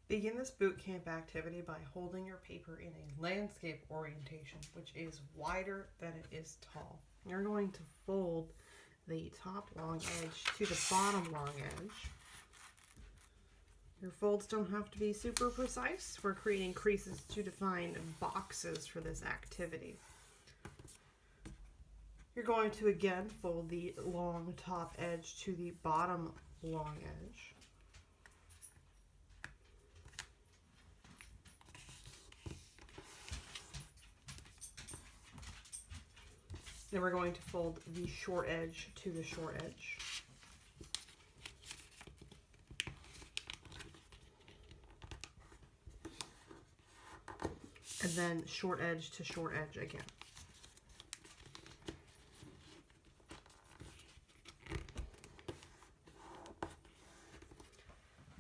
Begin this boot camp activity by holding your paper in a landscape orientation, which is wider than it is tall. You're going to fold the top long edge to the bottom long edge. Your folds don't have to be super precise. We're creating creases to define boxes for this activity. You're going to again fold the long top edge to the bottom long edge. Then we're going to fold the short edge to the short edge. And then short edge to short edge again.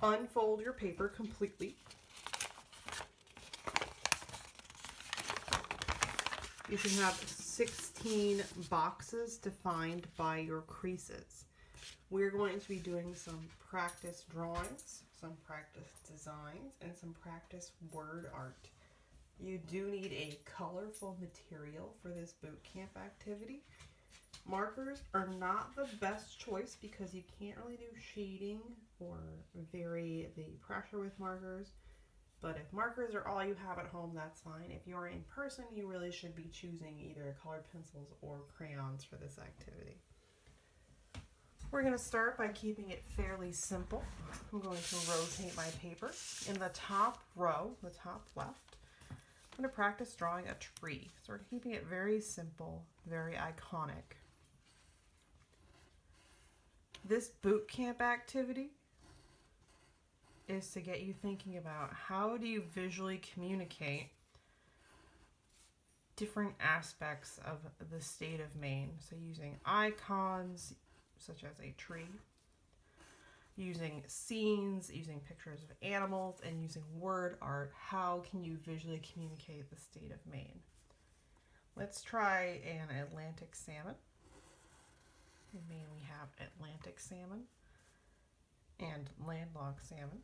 Unfold your paper completely. You should have 16 boxes defined by your creases. We're going to be doing some practice drawings, some practice designs, and some practice word art. You do need a colorful material for this boot camp activity. Markers are not the best choice because you can't really do shading or vary the pressure with markers. But if markers are all you have at home, that's fine. If you're in person, you really should be choosing either colored pencils or crayons for this activity. We're going to start by keeping it fairly simple. I'm going to rotate my paper. In the top row, the top left, I'm going to practice drawing a tree. So we're keeping it very simple, very iconic. This boot camp activity is to get you thinking about how do you visually communicate different aspects of the state of Maine. So using icons such as a tree, using scenes, using pictures of animals, and using word art. How can you visually communicate the state of Maine? Let's try an Atlantic salmon. In Maine we have Atlantic salmon and landlocked salmon.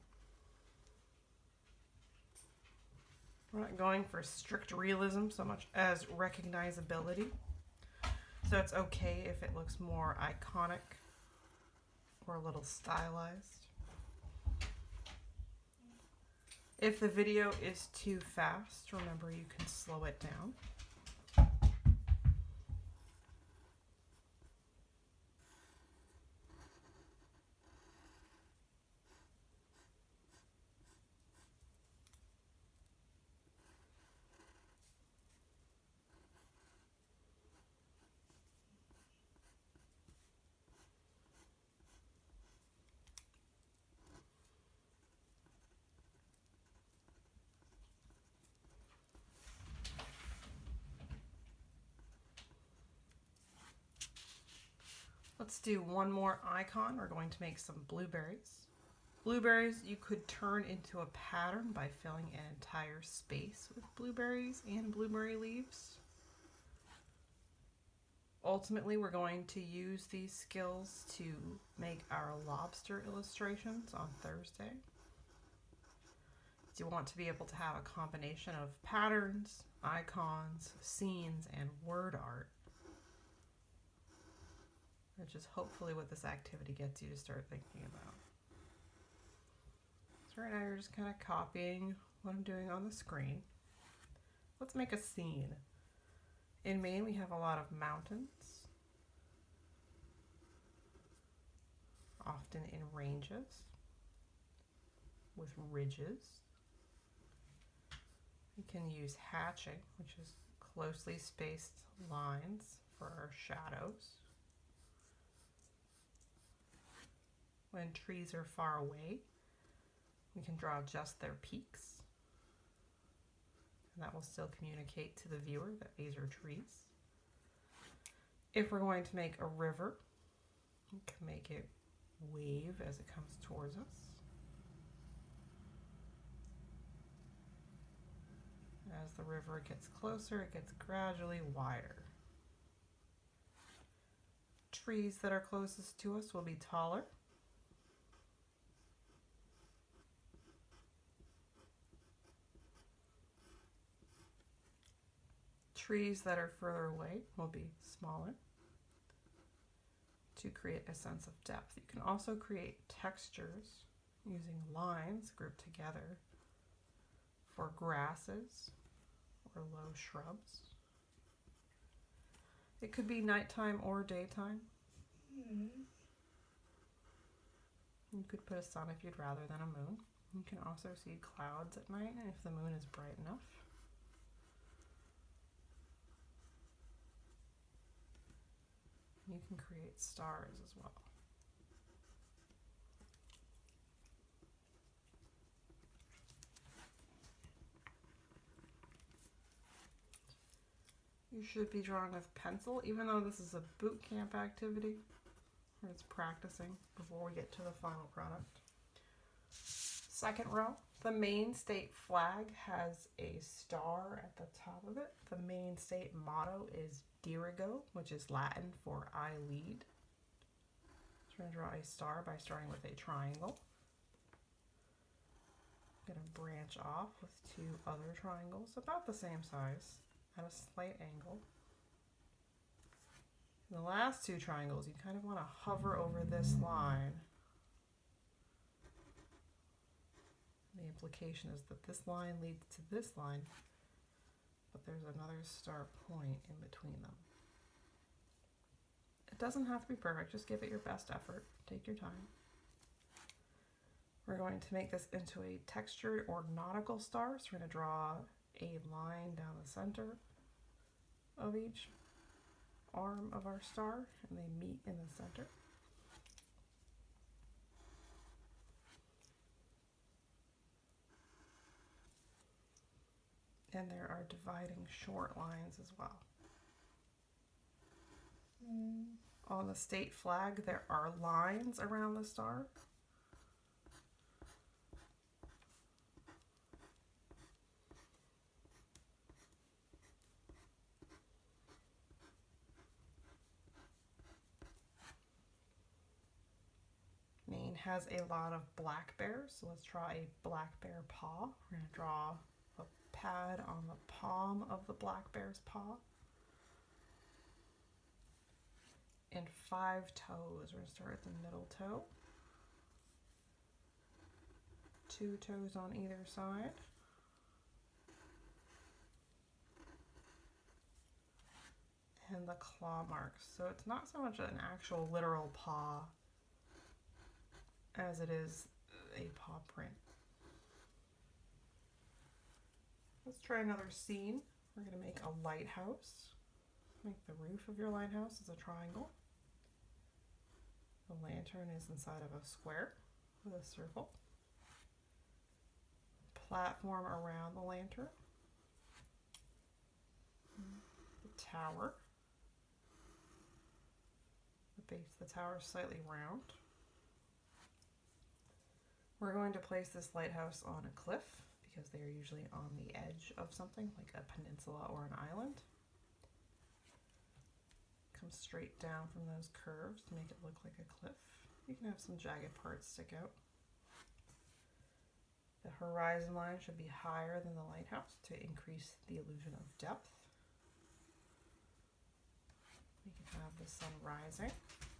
We're not going for strict realism so much as recognizability. So it's okay if it looks more iconic or a little stylized. If the video is too fast, remember you can slow it down. Let's do one more icon. We're going to make some blueberries. Blueberries you could turn into a pattern by filling an entire space with blueberries and blueberry leaves. Ultimately, we're going to use these skills to make our lobster illustrations on Thursday. You want to be able to have a combination of patterns, icons, scenes, and word art, which is hopefully what this activity gets you to start thinking about. So right now you're just kind of copying what I'm doing on the screen. Let's make a scene. In Maine we have a lot of mountains, often in ranges, with ridges. We can use hatching, which is closely spaced lines for our shadows. When trees are far away, we can draw just their peaks. And that will still communicate to the viewer that these are trees. If we're going to make a river, we can make it wave as it comes towards us. As the river gets closer, it gets gradually wider. Trees that are closest to us will be taller. trees that are further away will be smaller to create a sense of depth. You can also create textures using lines grouped together for grasses or low shrubs. It could be nighttime or daytime. You could put a sun if you'd rather than a moon. You can also see clouds at night if the moon is bright enough. You can create stars as well. You should be drawing with pencil, even though this is a boot camp activity where it's practicing before we get to the final product. Second row, the Maine state flag has a star at the top of it. The Maine state motto is Dirigo, which is Latin for I lead. So we're going to draw a star by starting with a triangle. I'm going to branch off with two other triangles about the same size at a slight angle. In the last two triangles, you kind of want to hover over this line. The implication is that this line leads to this line, but there's another start point in between them. It doesn't have to be perfect, just give it your best effort. Take your time. We're going to make this into a textured or nautical star, so we're going to draw a line down the center of each arm of our star, and they meet in the center. And there are dividing short lines as well. On the state flag, there are lines around the star. Maine has a lot of black bears, so let's draw a black bear paw. We're going to draw a pad on the palm of the black bear's paw. And 5 toes. We're going to start at the middle toe. 2 toes on either side. And the claw marks. So it's not so much an actual literal paw as it is a paw print. Let's try another scene. We're going to make a lighthouse. Make the roof of your lighthouse as a triangle. The lantern is inside of a square with a circle. Platform around the lantern. The tower. The base of the tower is slightly round. We're going to place this lighthouse on a cliff because they are usually on the edge of something like a peninsula or an island. Come straight down from those curves to make it look like a cliff. You can have some jagged parts stick out. The horizon line should be higher than the lighthouse to increase the illusion of depth. We can have the sun rising.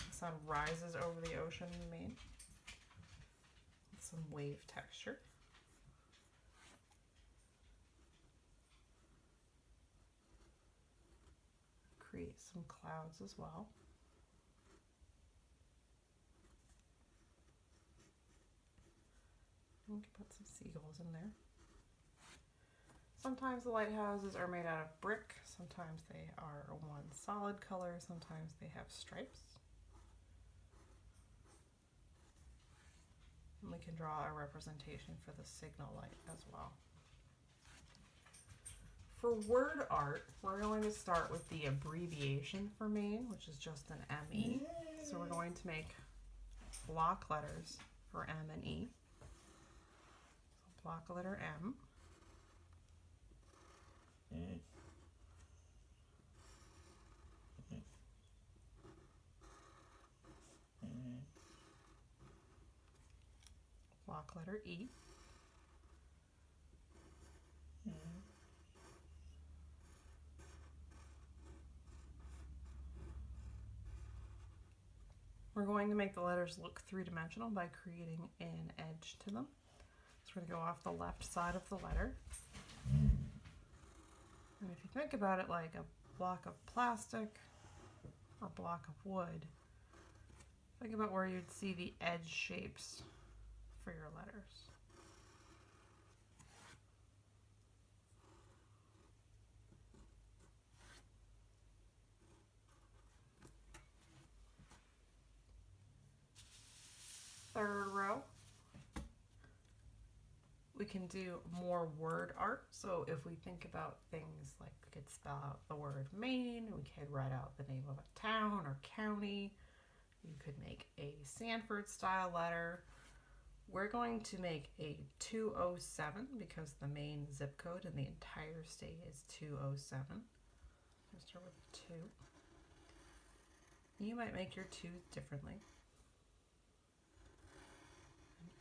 The sun rises over the ocean in Maine. Some wave texture. Create some clouds as well. We can put some seagulls in there. Sometimes the lighthouses are made out of brick, sometimes they are one solid color, sometimes they have stripes. And we can draw a representation for the signal light as well. For word art, we're going to start with the abbreviation for Maine, which is just an ME. So we're going to make block letters for M and E. So block letter M. Block letter E. We're going to make the letters look three-dimensional by creating an edge to them. So we're going to go off the left side of the letter. And if you think about it like a block of plastic or block of wood, think about where you'd see the edge shapes for your letters. Third row, we can do more word art. So if we think about things like we could spell out the word Maine, we could write out the name of a town or county. You could make a Sanford style letter. We're going to make a 207 because the Maine zip code in the entire state is 207. Let's start with a 2. You might make your 2 differently.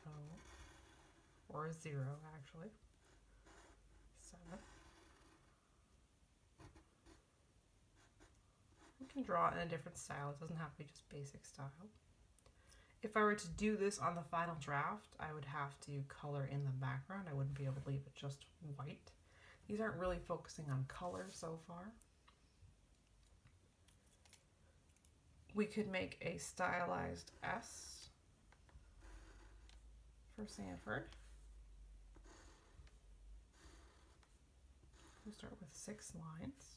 An O, or a 0 actually. 7. You can draw it in a different style. It doesn't have to be just basic style. If I were to do this on the final draft, I would have to color in the background. I wouldn't be able to leave it just white. These aren't really focusing on color so far. We could make a stylized S for Sanford. We'll start with 6 lines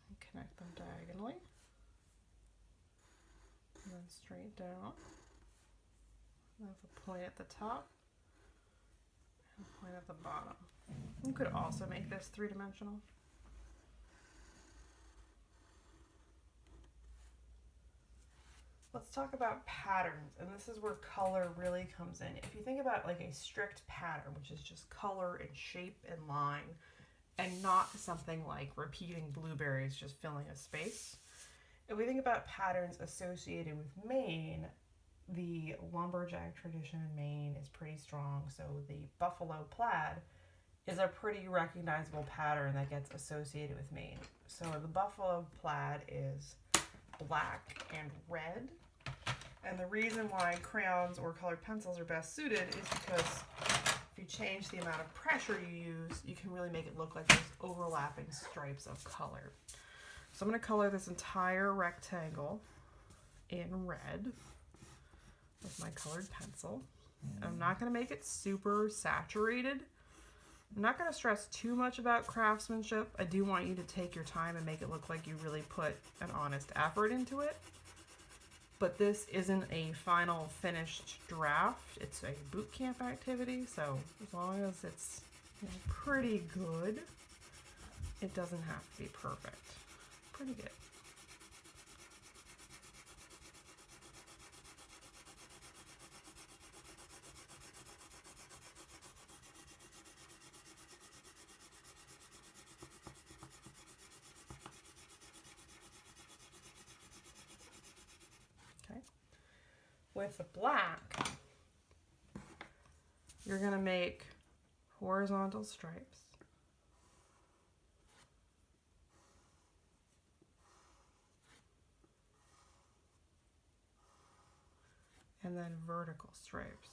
and connect them diagonally. And then straight down. There's a point at the top and a point at the bottom. You could also make this three-dimensional. Let's talk about patterns, and this is where color really comes in. If you think about like a strict pattern, which is just color and shape and line, and not something like repeating blueberries, just filling a space. If we think about patterns associated with Maine, the lumberjack tradition in Maine is pretty strong. So the buffalo plaid is a pretty recognizable pattern that gets associated with Maine. So the buffalo plaid is black and red. And the reason why crayons or colored pencils are best suited is because if you change the amount of pressure you use, you can really make it look like those overlapping stripes of color. So I'm going to color this entire rectangle in red with my colored pencil. I'm not going to make it super saturated. I'm not going to stress too much about craftsmanship. I do want you to take your time and make it look like you really put an honest effort into it. But this isn't a final finished draft. It's a boot camp activity, so as long as it's pretty good, it doesn't have to be perfect. Pretty good. Okay. With the black, you're going to make horizontal stripes. And then vertical stripes.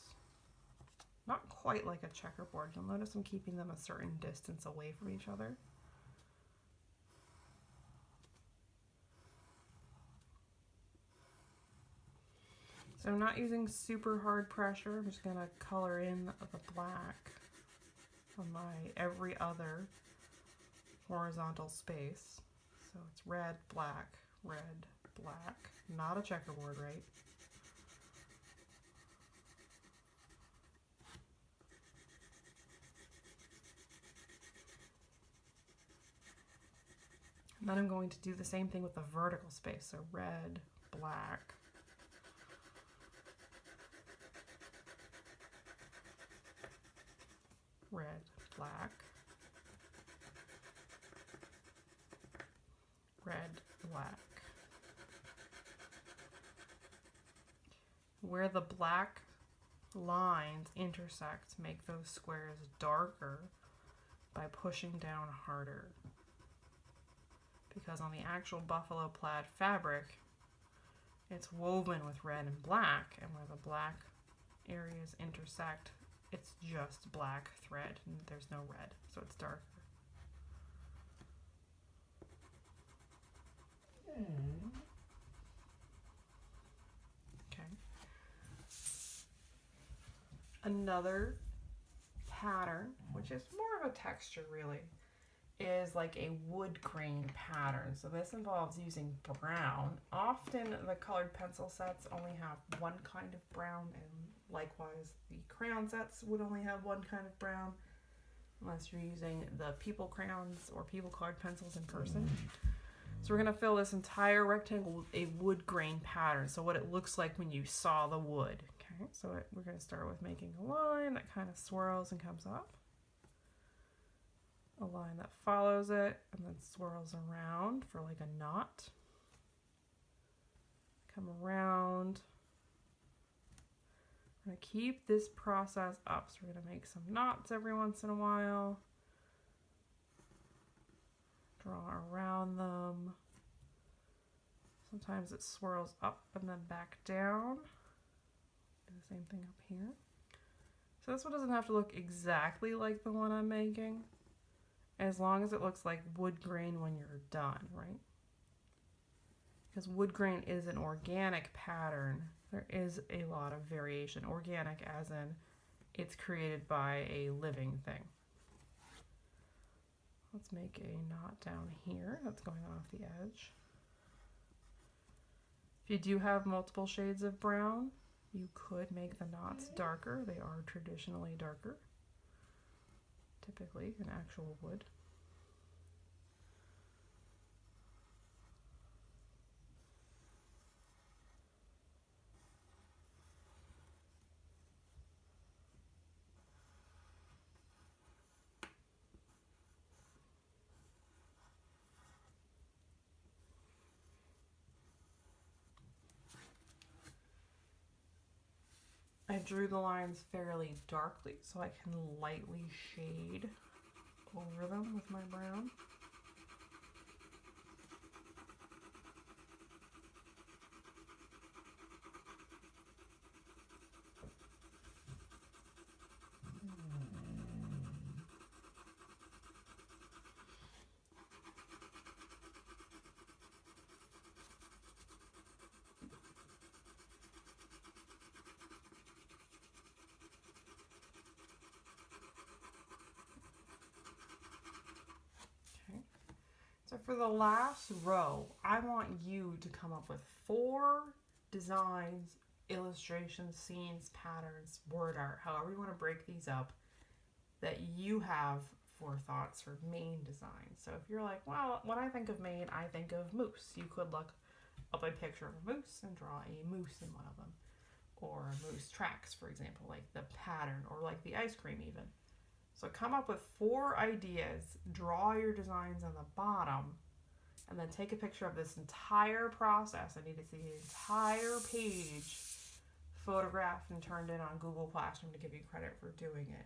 Not quite like a checkerboard. You'll notice I'm keeping them a certain distance away from each other. So I'm not using super hard pressure. I'm just going to color in the black on my every other horizontal space. So it's red, black, not a checkerboard, right? And then I'm going to do the same thing with the vertical space. So red, black, red, black, red, black. Where the black lines intersect, make those squares darker by pushing down harder. Because on the actual buffalo plaid fabric, it's woven with red and black, and where the black areas intersect, it's just black thread and there's no red, so it's darker. Okay. Another pattern, which is more of a texture really, is like a wood grain pattern. So this involves using brown. Often the colored pencil sets only have one kind of brown, and likewise the crayon sets would only have one kind of brown, unless you're using the people crayons or people colored pencils in person. So we're going to fill this entire rectangle with a wood grain pattern, so what it looks like when you saw the wood. Okay, so we're going to start with making a line that kind of swirls and comes up, a line that follows it and then swirls around for like a knot, come around. We're going to keep this process up, so we're going to make some knots every once in a while, draw around them. Sometimes it swirls up and then back down. Do the same thing up here. So this one doesn't have to look exactly like the one I'm making, as long as it looks like wood grain when you're done, right? Because wood grain is an organic pattern. There is a lot of variation. Organic as in it's created by a living thing. Let's make a knot down here that's going off the edge. If you do have multiple shades of brown, you could make the knots darker. They are traditionally darker, typically in actual wood. I drew the lines fairly darkly so I can lightly shade over them with my brown. So for the last row, I want you to come up with 4 designs, illustrations, scenes, patterns, word art, however you want to break these up, that you have for thoughts for Maine design. So if you're like, well, when I think of Maine, I think of moose, you could look up a picture of a moose and draw a moose in one of them. Or moose tracks, for example, like the pattern, or like the ice cream even. So come up with 4 ideas, draw your designs on the bottom, and then take a picture of this entire process. I need to see the entire page photographed and turned in on Google Classroom to give you credit for doing it.